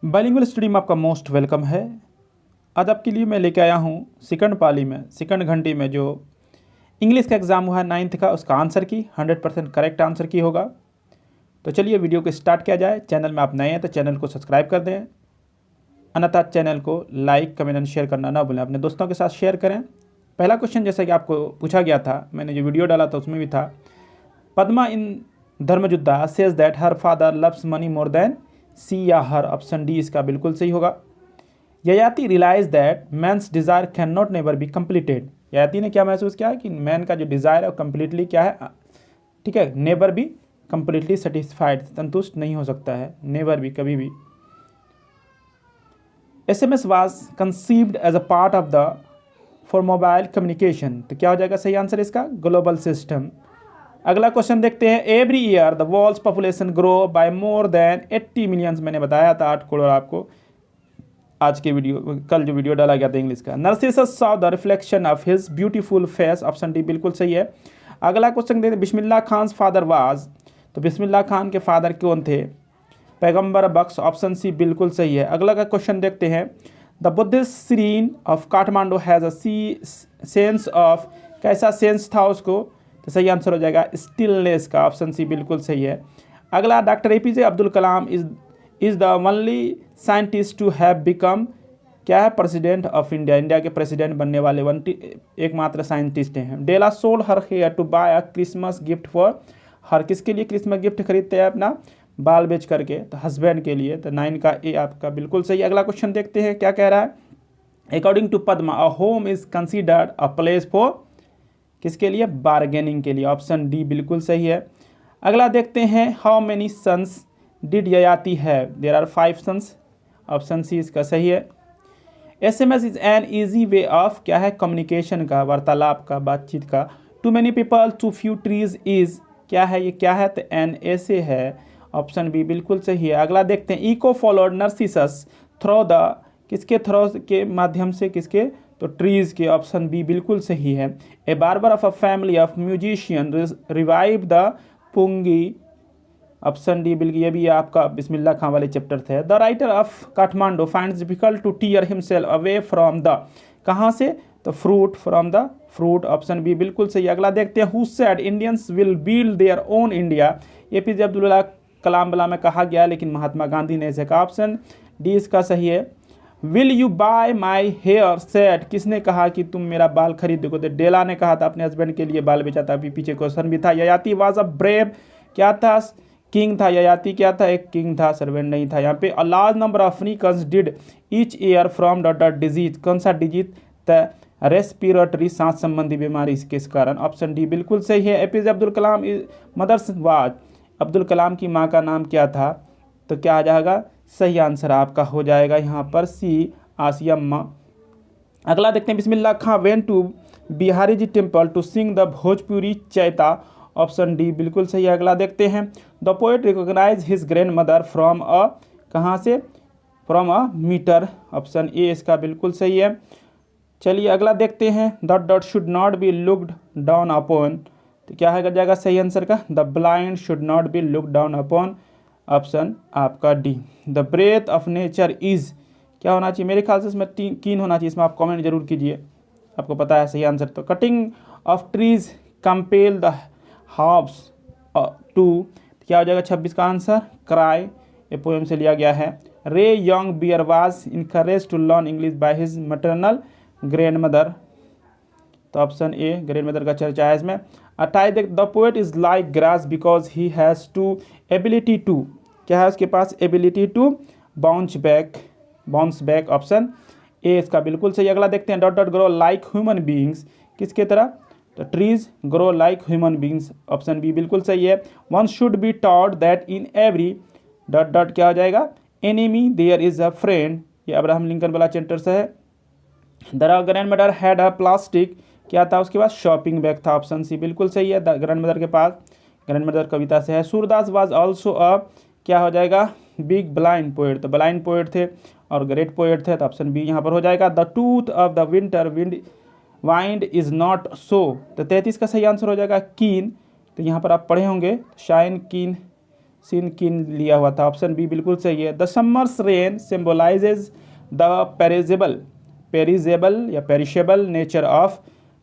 Bilingual study में आपका most welcome है। आज आपके लिए मैं लेके आया हूँ सेकंड पाली में सेकंड घंटे में जो इंग्लिश का एग्ज़ाम हुआ है 9th का, उसका आंसर की 100% करेक्ट आंसर की होगा। तो चलिए वीडियो को स्टार्ट किया जाए। चैनल में आप नए हैं तो चैनल को सब्सक्राइब कर दें, अन्यथा चैनल को लाइक कमेंट एंड शेयर करना ना भूलें, अपने दोस्तों के साथ शेयर करें। पहला क्वेश्चन जैसा कि आपको पूछा गया था, मैंने जो वीडियो डाला था उसमें भी था, Padma in Dharmayuddha says that her father loves money more than she या हर। ऑप्शन डी इसका बिल्कुल सही होगा। Yayati realise that man's desire can not never be completed. Yayati ने क्या महसूस किया है कि मैन का जो डिज़ायर है वो कम्प्लीटली क्या है, ठीक है, नेवर भी कंप्लीटली सेटिस्फाइड, संतुष्ट नहीं हो सकता है, नेवर भी, कभी भी। SMS was conceived as a part of the for mobile communication. तो क्या हो जाएगा सही आंसर इसका, ग्लोबल सिस्टम। अगला क्वेश्चन देखते हैं। Every year the world's population grow by more than 80 millions. मैंने बताया था 8 करोड़ आपको आज के वीडियो, कल जो वीडियो डाला गया था इंग्लिश का। Narcissus saw the reflection of his beautiful face. Option D बिल्कुल सही है। अगला क्वेश्चन देखते हैं। Bismillah Khan father was. तो बिस्मिल्लाह खान के फादर कौन थे, पैगंबर बख्श। ऑप्शन सी बिल्कुल सही है। अगला का क्वेश्चन देखते हैं। The Buddhist serene of Kathmandu has a sense of. कैसा सेंस था उसको, तो सही आंसर हो जाएगा स्टिलनेस का। ऑप्शन सी बिल्कुल सही है। अगला, doctor APJ Abdul Kalam is the only scientist to have become, क्या है, प्रेसिडेंट ऑफ इंडिया। इंडिया के प्रेसिडेंट बनने वाले एकमात्र साइंटिस्ट हैं। Della sold her hair to buy a Christmas gift for her. किसके लिए क्रिसमस गिफ्ट खरीदते हैं, अपना बाल बेच करके, तो हस्बैंड के लिए। तो 9 का ए आपका बिल्कुल सही। अगला क्वेश्चन देखते हैं क्या कह रहा है। According to Padma a home is considered a place for, किसके लिए, बार्गेनिंग के लिए। ऑप्शन डी बिल्कुल सही है। अगला देखते हैं। How many sons did Yayati have. There are 5 sons. Option C इसका सही है। SMS is an easy way of, क्या है, कम्युनिकेशन का, वार्तालाप का, बातचीत का। Too many people too few trees is, क्या है, ये क्या है, तो एन ऐसे है। ऑप्शन बी बिल्कुल सही है। अगला देखते हैं। इको फॉलोड नर्सिसस थ्रो द, किसके थ्रो के माध्यम से, किसके, तो ट्रीज के। ऑप्शन बी बिल्कुल सही है। A barber of a family of musician revive the pungi. Option D बिल्कुल, ये भी आपका बिस्मिल्लाह खां वाले चैप्टर थे। The writer of Kathmandu finds difficult to tear himself away from the, कहाँ से, तो fruit, from the fruit. Option B बिल्कुल सही। अगला देखते हैं। Who said Indians will build their own India. APJ Abdul Kalam बला में कहा गया, लेकिन महात्मा गांधी ने इसे कहा। ऑप्शन डी इसका सही है। Will you buy my hair set, किसने कहा कि तुम मेरा बाल खरीदोगे, तो डेला ने कहा था, अपने हस्बैंड के लिए बाल बेचा था। अभी पीछे क्वेश्चन भी था। ययाति वाज अ ब्रेव, क्या था, किंग था। ययाति क्या था, एक किंग था, सर्वेंट नहीं था। यहाँ पे a large number of Africans did each year from dot disease. कौन सा डिजीज, द रेस्पिरेटरी, सांस संबंधी बीमारी, इसके कारण। ऑप्शन डी बिल्कुल सही है। APJ Abdul Kalam mother's was, Abdul Kalam की माँ का नाम क्या था, तो क्या आ जाएगा, सही आंसर आपका हो जाएगा यहाँ पर सी, आसिया अम्मा। अगला देखते हैं। Bismillah Khan went to Bihari ji temple to sing the Bhojpuri Chaita. Option D बिल्कुल सही है। अगला देखते हैं। The poet recognise his grand mother from a, कहाँ से, from a metre. Option A इसका बिल्कुल सही है। चलिए अगला देखते हैं। The should not be looked down upon, तो क्या है जाएगा सही आंसर का, the blind should not be look down upon. Option आपका D. The breath of nature is, क्या होना चाहिए, मेरे ख्याल से इसमें कीन होना चाहिए। इसमें आप कमेंट जरूर कीजिए, आपको पता है सही आंसर। तो cutting of trees compel the herbs to, क्या हो जाएगा 26 का आंसर, क्राई। ये पोएम से लिया गया है। Ray Young Bear was encourage to learn English by his maternal grand mother. तो ऑप्शन ए ग्रैंड मदर का चर्चा है इसमें। अट्ठाईस देख। The poet is like grass because he has to ability to, क्या है उसके पास, ability to bounce back. Option A इसका बिल्कुल सही। अगला देखते हैं। डॉट ग्रो लाइक ह्यूमन बीइंग्स, किसके तरह, तो trees grow like human beings. Option B बिल्कुल सही है। One should be taught that in every क्या हो जाएगा, enemy there is a friend. ये अब्राहम लिंकन वाला चैप्टर से है। The grand mother had a plastic, क्या था उसके पास, शॉपिंग बैग था। ऑप्शन सी बिल्कुल सही है। द ग्रैंड मदर के पास, ग्रैंड मदर कविता से है। सूरदास वाज ऑल्सो अ, क्या हो जाएगा, बिग ब्लाइंड पोएट। तो ब्लाइंड पोएट थे और ग्रेट पोएट थे, तो ऑप्शन बी यहाँ पर हो जाएगा। The tooth of the winter wind is not so, तो 33 का सही आंसर हो जाएगा कीन। तो यहाँ पर आप पढ़े होंगे शाइन कीन सीन किन लिया हुआ था, ऑप्शन बी बिल्कुल सही है। The summer's rain symbolises the perishable या पेरिशेबल नेचर ऑफ,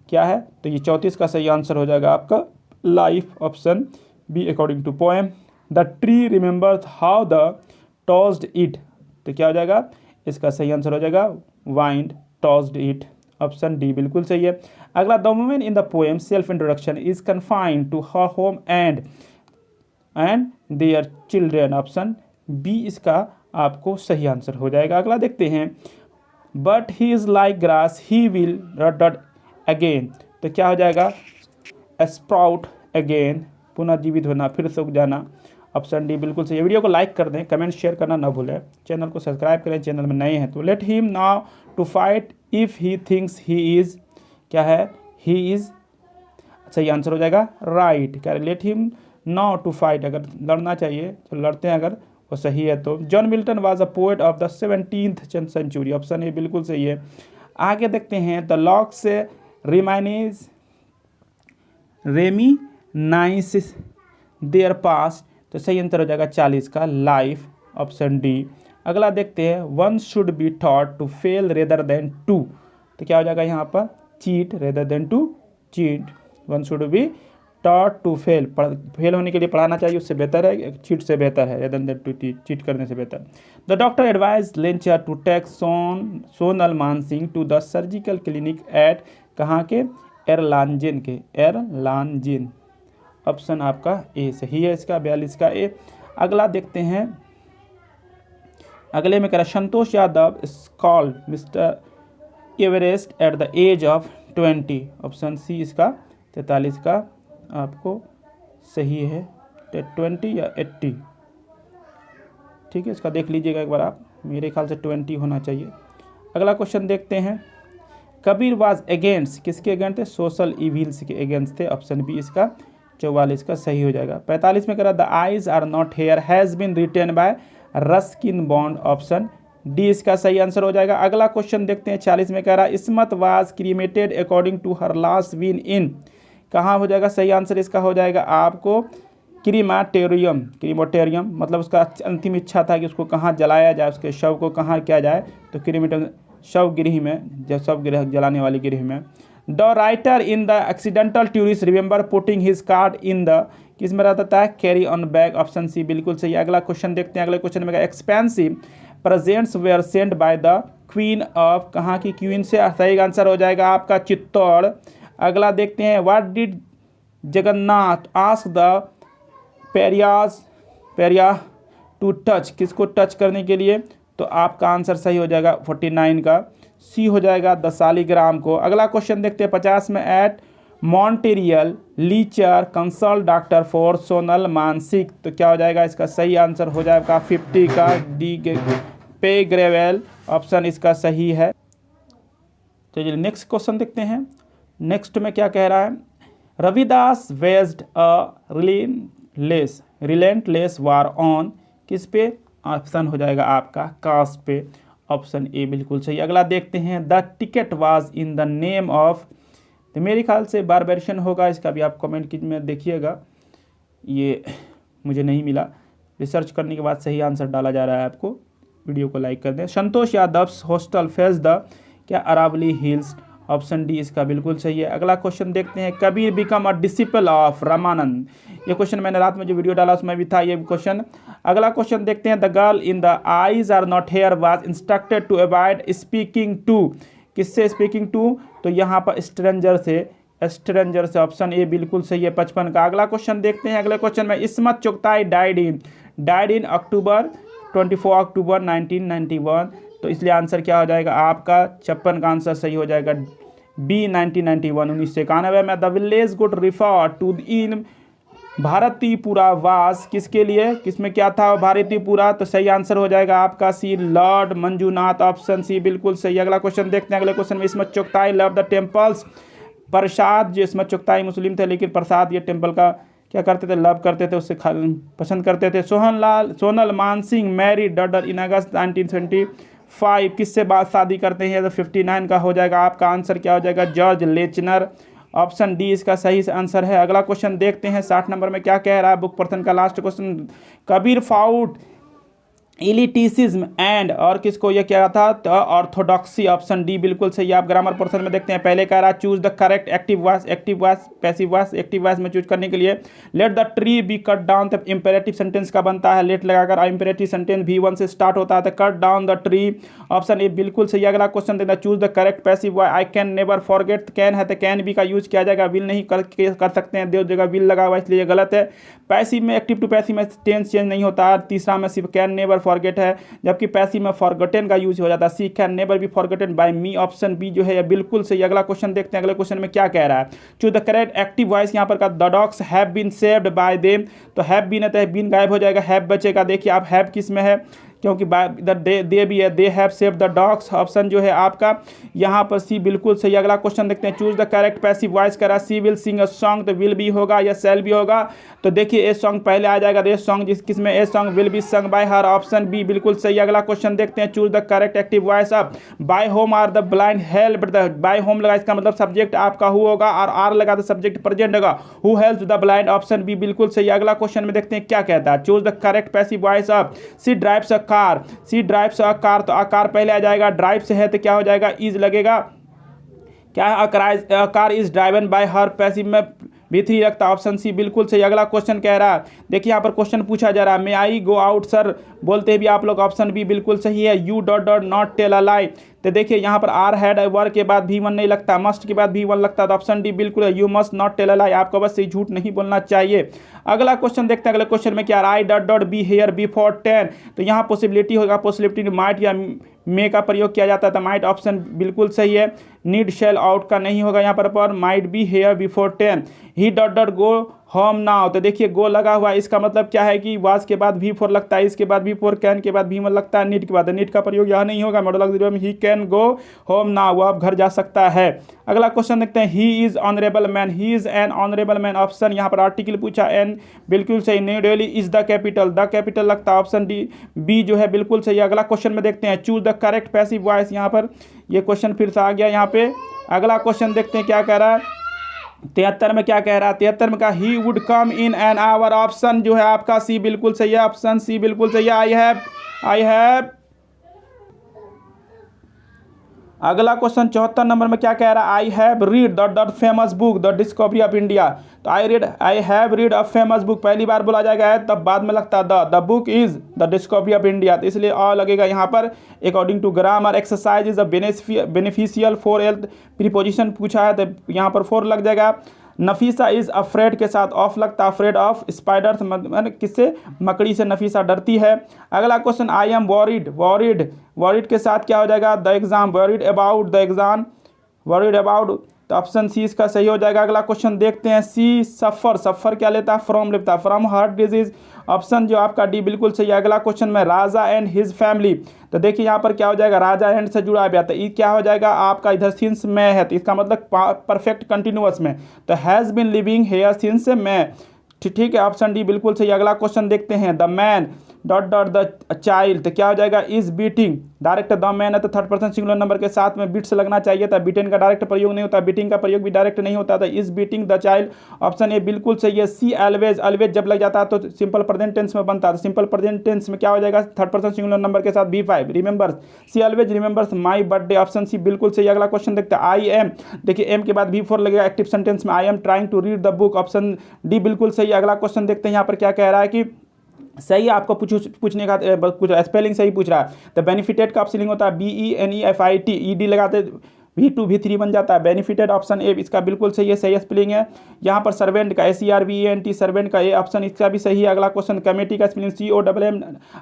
क्या है, तो ये 34 का सही आंसर हो जाएगा आपका life, option B according to poem. The tree remember how the tossed it, तो क्या हो जाएगा, इसका सही आंसर हो जाएगा wind tossed it, option D बिल्कुल सही है। अगला, the women in the poem self introduction is confined to her home and their children, option B इसका आपको सही आंसर हो जाएगा। अगला देखते हैं, but he is like grass he will dot again, तो क्या हो जाएगा, स्प्राउट अगेन, पुनः जीवित होना, फिर से उग जाना, ऑप्शन डी बिल्कुल सही है। वीडियो को लाइक कर दें, कमेंट शेयर करना ना भूलें, चैनल को सब्सक्राइब करें चैनल में नए हैं तो। Let him now to fight if he thinks he is, क्या है, ही इज़, सही आंसर हो जाएगा राइट। क्या, let him now to fight, अगर लड़ना चाहिए तो लड़ते हैं, अगर वो सही है तो। John Milton was a poet of the 17th century, option A बिल्कुल सही है। आगे देखते हैं, the locks reminiscence their pass, तो सही आंसर हो जाएगा 40 का लाइफ, ऑप्शन डी। अगला देखते हैं, one should be taught to fail rather than to, तो क्या हो जाएगा यहाँ पर, cheat rather than to cheat, one should be taught to fail, fail होने के लिए पढ़ाना चाहिए, उससे बेहतर है, चीट से बेहतर है, रेदर देन टू चीट करने से बेहतर। द डॉक्टर एडवाइज लेंचर to take Sonal Mansingh to the surgical clinic at, कहाँ के, एरलांजिन के, एरलांजिन, ऑप्शन आपका ए सही है इसका, 42 का ए। अगला देखते हैं, अगले में कह रहा, Santosh Yadav scaled mister Everest at the age of 20, option C इसका 43 का आपको सही है, 20 या 80, ठीक है, इसका देख लीजिएगा एक बार आप, मेरे ख्याल से 20 होना चाहिए। अगला क्वेश्चन देखते हैं, कबीर वाज अगेंस्ट, किसके अगेंस्ट थे, सोशल इविल्स के अगेंस्ट थे, ऑप्शन बी इसका 44 का सही हो जाएगा। 45 में कह रहा, the eyes are not here has been written by Ruskin Bond, option D इसका सही आंसर हो जाएगा। अगला क्वेश्चन देखते हैं, 40 में कह रहा, Ismat was cremated according to her last win in, कहाँ हो जाएगा, सही आंसर इसका हो जाएगा आपको क्रीमेटोरियम, मतलब उसका अंतिम इच्छा था कि उसको कहाँ जलाया जाए, उसके शव को कहाँ किया जाए, तो क्रीमेटोरियम, शव गृह में, जब शव गृह जलाने वाली गृह में। The writer in the accidental tourist remember putting his card in the, किस में रहता है, carry on bag, option C बिल्कुल सही। अगला क्वेश्चन देखते हैं, अगले क्वेश्चन में expensive presents were sent by the queen of, कहाँ की क्वीन से, सही आंसर हो जाएगा आपका चित्तौड़। अगला देखते हैं, what did Jagannath ask the pariah to touch, किसको टच करने के लिए, तो आपका आंसर सही हो जाएगा 49 का सी हो जाएगा, द शालिग्राम को। अगला क्वेश्चन देखते हैं, 50 में, एट मॉन्टेरियल लीचर कंसल्ट डॉक्टर फॉर सोनल मानसिक, तो क्या हो जाएगा, इसका सही आंसर हो जाएगा 50 का डी पे ग्रेवेल, ऑप्शन इसका सही है। तो चलिए नेक्स्ट क्वेश्चन देखते हैं, नेक्स्ट में क्या कह रहा है, रविदास वेज्ड अ रिलेंटलेस वार ऑन, किस पे, ऑप्शन हो जाएगा आपका कास्ट पे, ऑप्शन ए बिल्कुल सही। अगला देखते हैं, the ticket was in the name of, तो मेरे ख्याल से बारबेरिशन होगा, इसका भी आप कमेंट में देखिएगा, ये मुझे नहीं मिला, रिसर्च करने के बाद सही आंसर डाला जा रहा है आपको, वीडियो को लाइक कर दें। Santosh Yadav hostel face the, क्या, अरावली हिल्स, ऑप्शन डी इसका बिल्कुल सही है। अगला क्वेश्चन देखते हैं, Kabir become a disciple of Ramanand, ये क्वेश्चन मैंने रात में जो वीडियो डाला उसमें भी था ये क्वेश्चन। अगला क्वेश्चन देखते हैं, the girl in the eyes are not here was instructed to avoid speaking to, किससे स्पीकिंग टू, तो यहाँ पर स्ट्रेंजर से, ऑप्शन ए बिल्कुल सही है 55 का। अगला क्वेश्चन देखते हैं, अगले क्वेश्चन में, इस्मत चुगताई डाइड इन अक्टूबर 24 अक्टूबर 1991, तो इसलिए आंसर क्या हो जाएगा आपका 56 का आंसर सही हो जाएगा बी 1991, 1991 में। The village good refer to in Bharatipura was, किसके लिए, किसमें क्या था भारतीपुरा, तो सही आंसर हो जाएगा आपका सी लॉर्ड मंजूनाथ, ऑप्शन सी बिल्कुल सही। अगला क्वेश्चन देखते हैं, अगले क्वेश्चन में, Ismat Chughtai love the temples, प्रसाद, जो इस्मत चुगताई मुस्लिम थे लेकिन प्रसाद ये टेम्पल का क्या करते थे, लव करते थे, उससे पसंद करते थे। Sonal Mansingh married daughter in August 1925, किससे बाद शादी करते हैं, तो 59 का हो जाएगा आपका आंसर क्या हो जाएगा, जॉर्ज लेचनर, ऑप्शन डी इसका सही आंसर है। अगला क्वेश्चन देखते हैं 60 नंबर में क्या कह रहा है बुक पर्सन का last question. Kabir fought elitism and और किसको ये क्या था ऑर्थोडॉक्सी, ऑप्शन डी बिल्कुल सही। आप ग्रामर पोर्शन में देखते हैं पहले कह रहा choose the correct active voice passive voice. Active voice में चूज करने के लिए let the tree be cut down, तब इंपेरेटिव सेंटेंस का बनता है लेट लगाकर, इंपेरेटिव सेंटेंस V1 से स्टार्ट होता है तो cut down the tree, option A बिल्कुल सही। अगला क्वेश्चन देना choose the correct passive voice. I can never forget, can है तो कैन बी का यूज किया जाएगा, विल नहीं कर सकते हैं, दो जगह विल लगा हुआ इसलिए गलत है। पैसिव में एक्टिव टू पैसिव में टेंस चेंज नहीं होता, तीसरा में सिर्फ कैन नेवर फॉरगेट है, जबकि पैसिव में फॉरगेटन का यूज हो जाता है, she can never be forgotten by me, option B जो है बिल्कुल सही। अगला क्वेश्चन देखते हैं अगले क्वेश्चन में क्या कह रहा है। Choose the correct active voice यहाँ पर का the dogs have been saved by them, तो हैव बीन है तो बीन गायब हो जाएगा, हैव बचेगा। देखिए आप हैव किस में है क्योंकि इधर दे भी है, they have saved the dogs, option जो है आपका यहाँ पर सी बिल्कुल सही। अगला क्वेश्चन देखते हैं choose the correct passive voice करा, सी विल सिंग अ सॉन्ग, तो विल भी होगा या सेल भी होगा, तो देखिए ए सॉन्ग पहले आ जाएगा, ए सॉन्ग किसमें a song will be sung by her, option B बिल्कुल सही। अगला क्वेश्चन देखते हैं choose the correct active voice of by whom are the blind help, by whom लगा इसका मतलब सब्जेक्ट आपका हु होगा और आर लगा तो सब्जेक्ट प्रेजेंट होगा, who help the blind, option B बिल्कुल सही। अगला क्वेश्चन में देखते हैं क्या कहता है। Choose the correct passive voice of she drives a car, she drives a car, तो कार पहले आ जाएगा, ड्राइव से है तो क्या हो जाएगा इज लगेगा, क्या है car is driven by her, passive में B3 रखता, ऑप्शन सी बिल्कुल सही। अगला क्वेश्चन कह रहा है देखिए यहाँ पर क्वेश्चन पूछा जा रहा है मे आई गो आउट सर, बोलते भी आप लोग, ऑप्शन बी बिल्कुल सही है। You do do not tell a lie, तो देखिए यहाँ पर आर हैड वर के बाद V1 नहीं लगता, मस्ट के बाद V1 लगता है, तो ऑप्शन डी बिल्कुल है, you must not tell a lie, आपको बस ये झूठ नहीं बोलना चाहिए। अगला क्वेश्चन देखते हैं अगले क्वेश्चन में क्या रहा, I dot dot be here before 10, तो यहाँ पॉसिबिलिटी होगा, पॉसिबिलिटी माइट या मे का प्रयोग किया जाता है, तो माइट ऑप्शन बिल्कुल सही है। नीड शेल आउट का नहीं होगा यहाँ पर might be here before 10। He dot dot go home now, तो देखिए गो लगा हुआ है, इसका मतलब क्या है कि वाज के बाद V4 लगता है, इसके बाद V4, कैन के बाद V1 लगता है, नीड के बाद, नीड का प्रयोग यहाँ नहीं होगा, मॉडल ऑक्सिलरी में he can go home now, वो अब घर जा सकता है। अगला क्वेश्चन देखते हैं he is honourable man, he is an honourable man, option यहाँ पर आर्टिकल पूछा एन बिल्कुल सही। New Delhi is the capital लगता है, ऑप्शन डी बी जो है बिल्कुल सही। अगला क्वेश्चन में देखते हैं choose the correct passive voice, यहाँ पर ये क्वेश्चन फिर से आ गया यहाँ पे। अगला क्वेश्चन देखते हैं क्या कह रहा है 73 में क्या कह रहा है, 73 में कहा he would come in an hour, option जो है आपका सी बिल्कुल सही है, ऑप्शन सी बिल्कुल सही है। I have. अगला क्वेश्चन 74 नंबर में क्या कह रहा है, I have read the famous book the discovery of India, तो I have read a famous book पहली बार बोला जाएगा है, तब बाद में लगता है the book is the discovery of India, तो इसलिए और लगेगा यहाँ पर। According to grammar exercise is a beneficial for health, preposition पूछा है तो यहाँ पर 4 लग जाएगा। नफीसा इज अफ्रेड के साथ ऑफ लगता है, अफ्रेड ऑफ स्पाइडर्स, मतलब किससे, मकड़ी से नफीसा डरती है। अगला क्वेश्चन आई एम वॉरिड के साथ क्या हो जाएगा the exam, worried about the exam, worried about, तो ऑप्शन सी इसका सही हो जाएगा। अगला क्वेश्चन देखते हैं सी सफ़र क्या लेता है, फ्रॉम लेता है, फ्रॉम हार्ट डिजीज, ऑप्शन जो आपका डी बिल्कुल सही है। अगला क्वेश्चन में राजा एंड हिज फैमिली, तो देखिए यहाँ पर क्या हो जाएगा, राजा एंड से जुड़ा गया, तो ये क्या हो जाएगा आपका इधर सिंस में है, तो इसका मतलब परफेक्ट कंटिन्यूअस में, तो has been living here since में, ठीक है, ऑप्शन डी बिल्कुल सही। अगला क्वेश्चन देखते हैं the man dot dot the child, तो क्या हो जाएगा is beating, direct the man है तो थर्ड पर्सन सिंगुलर नंबर के साथ में बीट से लगना चाहिए था, बीटेन का डायरेक्ट प्रयोग नहीं होता, बीटिंग का प्रयोग भी डायरेक्ट नहीं होता था, is beating the child, option A बिल्कुल सही है। सी ऑलवेज जब लग जाता है तो सिंपल प्रेजेंट टेंस में बनता है, तो सिंपल प्रेजेंट टेंस में क्या हो जाएगा थर्ड पर्सन सिंगुलर नंबर के साथ B5 remembers, she always remembers my birthday, option C बिल्कुल सही। अगला क्वेश्चन देखते हैं आई एम, देखिए एम के बाद V4 लगेगा एक्टिव सेंटेंस में, I am trying to read the book, option D बिल्कुल सही। अगला क्वेश्चन देखते हैं यहाँ पर क्या कह रहा है कि सही आपको पूछने का कुछ स्पेलिंग सही पूछ रहा है, तो बेनिफिटेड का स्पेलिंग होता है BENEFIT, ED लगाते V2 V3 बन जाता है, बेनिफिटेड ऑप्शन ए इसका बिल्कुल सही है, सही स्पेलिंग है। यहाँ पर सर्वेंट का SERVENT सर्वेंट का ए ऑप्शन इसका भी सही है। अगला क्वेश्चन कमेटी का स्पेलिंग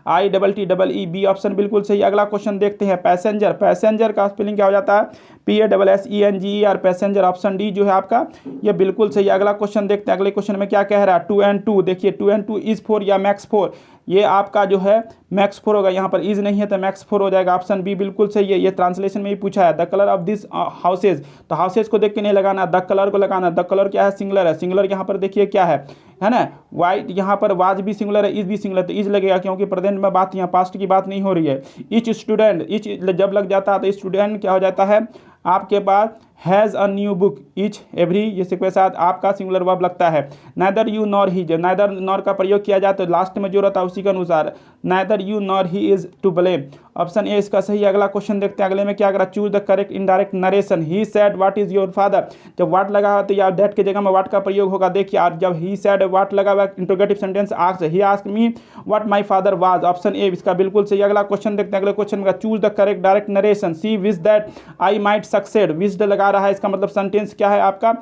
COMMITTEE बी ऑप्शन बिल्कुल सही। अगला क्वेश्चन देखते हैं पैसेंजर का स्पेलिंग क्या हो जाता है PASSENGER पैसेंजर, ऑप्शन डी जो है आपका ये बिल्कुल सही है। अगला क्वेश्चन देखते हैं अगले क्वेश्चन में क्या कह रहा है 2 and 2, देखिए 2 and 2 इज 4 या मैक्स 4, ये आपका जो है मैक्स 4 होगा, यहाँ पर इज नहीं है तो मैक्स 4 हो जाएगा, ऑप्शन बी बिल्कुल सही है। ये ट्रांसलेशन में ही पूछा है the colour of this houses, तो हाउसेज को देख के नहीं लगाना, द कलर को लगाना, द कलर क्या है सिंगुलर है, सिंगुलर यहाँ पर देखिए क्या है ना, वाइट, यहाँ पर वाज भी सिंगुलर है, इज भी सिंगुलर, तो इज लगेगा क्योंकि प्रेजेंट में बात यहाँ पास्ट की बात नहीं हो रही है। ईच स्टूडेंट, ईच जब लग जाता है तो स्टूडेंट क्या हो जाता है आपके पास has a new book, each every ये के साथ आपका सिंगुलर वर्ब लगता है। नाइदर यू नॉर ही, जब नाइदर नॉर का प्रयोग किया जाए तो लास्ट में जो रहता है उसी के अनुसार neither you nor he is to blame. Option A इसका सही है। अगला क्वेश्चन देखते हैं, अगले में क्या करा, choose the correct indirect narration. He said what is your father, जब व्हाट लगा हुआ तो या दैट की जगह में व्हाट का प्रयोग होगा। देखिए आप, जब ही सेड व्हाट लगा हुआ interrogative sentence asked, he asked me what my father was. Option A इसका बिल्कुल सही। अगला क्वेश्चन देखते हैं, अगले क्वेश्चन का choose the correct direct narration. She wish that I might succeed, wished लगा रहा है, इसका मतलब सेंटेंस क्या है आपका,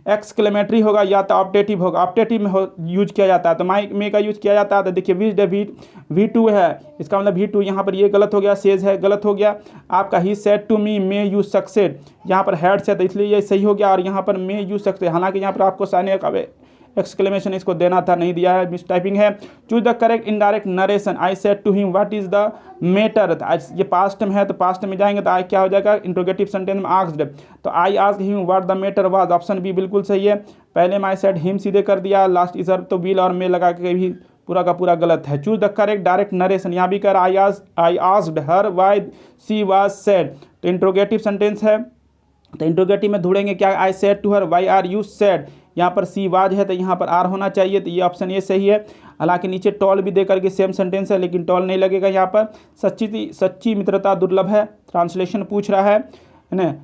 एक्सक्लेमेटरी होगा या तो ऑप्टेटिव होगा। ऑप्टेटिव में यूज किया जाता है तो माई में का यूज किया जाता है। तो देखिए विश्ड V2 है, इसका मतलब V2 यहाँ पर ये गलत हो गया, सेज है गलत हो गया आपका। He said to me may you succeed, यहाँ पर हेड्स है तो इसलिए ये सही हो गया, और यहाँ पर मे यू सक्सेड, हालांकि यहाँ पर आपको साइन एक्सक्लेमेशन इसको देना था, नहीं दिया है, मिस टाइपिंग है। Choose the correct indirect narration. I said to him what is the matter, ये पास्ट में है तो पास्ट में जाएंगे तो आई क्या हो जाएगा, इंट्रोगेटिव सेंटेंस में आस्क्ड, तो I asked him what the matter was. Option B बिल्कुल सही है। पहले में आई सेड हिम सीधे कर दिया, लास्ट इज तो विल और मे लगा के भी पूरा का पूरा गलत है। Choose the correct direct narration, यहाँ भी कर I asked her why she was sad, तो इंट्रोगेटिव सेंटेंस है तो इंट्रोगेटिव में ढूंढेंगे क्या, I said to her why are you sad, यहाँ पर सी वाज है तो यहाँ पर आर होना चाहिए, तो ये ऑप्शन ये सही है। हालांकि नीचे टॉल भी दे करके सेम सेंटेंस है लेकिन टॉल नहीं लगेगा यहाँ पर। सच्ची मित्रता दुर्लभ है, ट्रांसलेशन पूछ रहा है ना,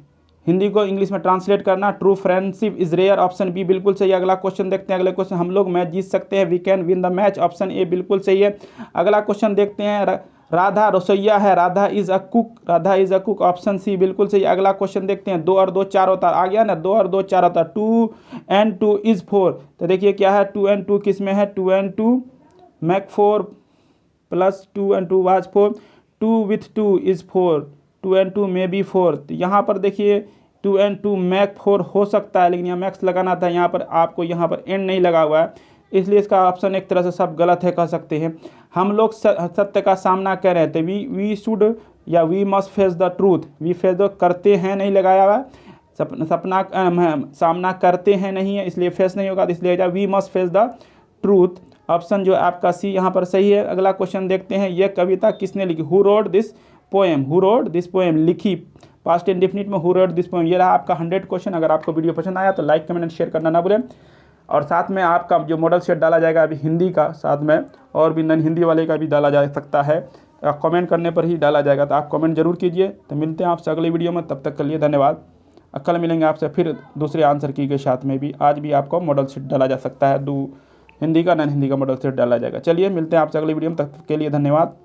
हिंदी को इंग्लिश में ट्रांसलेट करना। True friendship is rare, option B बिल्कुल सही है। अगला क्वेश्चन देखते हैं, अगले क्वेश्चन, हम लोग मैच जीत सकते हैं, we can win the match, option A बिल्कुल सही है। अगला क्वेश्चन देखते हैं, राधा रसोईया है, Radha is a cook, Radha is a cook, option C बिल्कुल सही। अगला क्वेश्चन देखते हैं, 2 और 2 4 होता है, आ गया ना, 2 और 2 4 होता है, 2 and 2 इज 4, तो देखिए क्या है 2 and 2 किस में है, 2 and 2 make 4 plus 2 and 2 was 4, 2 with 2 is 4, 2 and 2 may be 4, तो यहाँ पर देखिए 2 and 2 मेक 4 हो सकता है, लेकिन यहाँ मैक्स लगाना था, यहाँ पर आपको यहाँ पर एंड नहीं लगा हुआ है, इसलिए इसका ऑप्शन एक तरह से सब गलत है कह सकते हैं। हम लोग सत्य का सामना कर रहे थे, वी शुड या we must face the truth, we face the करते हैं नहीं लगाया हुआ, सामना करते हैं नहीं है इसलिए फेस नहीं होगा, तो इसलिए we must face the truth, option जो आपका सी यहाँ पर सही है। अगला क्वेश्चन देखते हैं, यह कविता किसने लिखी, who wrote this poem, who wrote this poem, लिखी पास्ट इंडेफिनिट में, हु रोड दिस पोएम। ये रहा आपका 100 क्वेश्चन। अगर आपको वीडियो पसंद आया तो लाइक कमेंट एंड शेयर करना ना भूलें, और साथ में आपका जो मॉडल सेट डाला जाएगा अभी हिंदी का, साथ में और भी नॉन हिंदी वाले का भी डाला जा सकता है, कमेंट करने पर ही डाला जाएगा, तो आप कमेंट जरूर कीजिए। तो मिलते हैं आपसे अगले वीडियो में, तब तक के लिए धन्यवाद। कल मिलेंगे आपसे फिर दूसरे आंसर की के साथ में भी, आज भी आपको मॉडल सेट डाला जा सकता है, हिंदी का नॉन हिंदी का मॉडल सेट डाला जाएगा। चलिए मिलते हैं आपसे अगले वीडियो में, तब तक के लिए धन्यवाद।